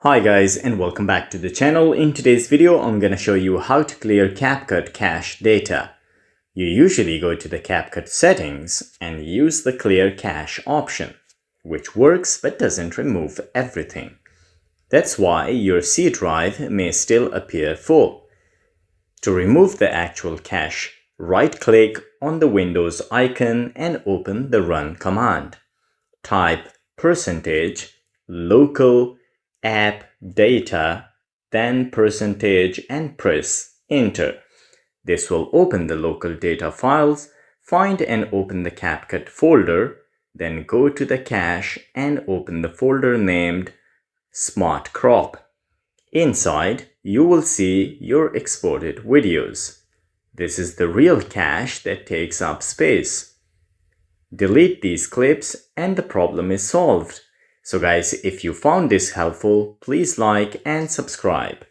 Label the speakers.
Speaker 1: Hi guys, and welcome back to the channel. In today's video, I'm gonna show you how to clear CapCut cache data. You usually go to the CapCut settings and use the clear cache option, which works but doesn't remove everything. That's why your C drive may still appear full. To remove the actual cache, right-click on the Windows icon and open the Run command. Type %local app data, then percentage and press enter. This will open the local data files. Find and open the CapCut folder, then go to the cache and open the folder named Smart Crop. Inside, you will see your exported videos. This is the real cache that takes up space. Delete these clips and the problem is solved. So guys, if you found this helpful, please like and subscribe.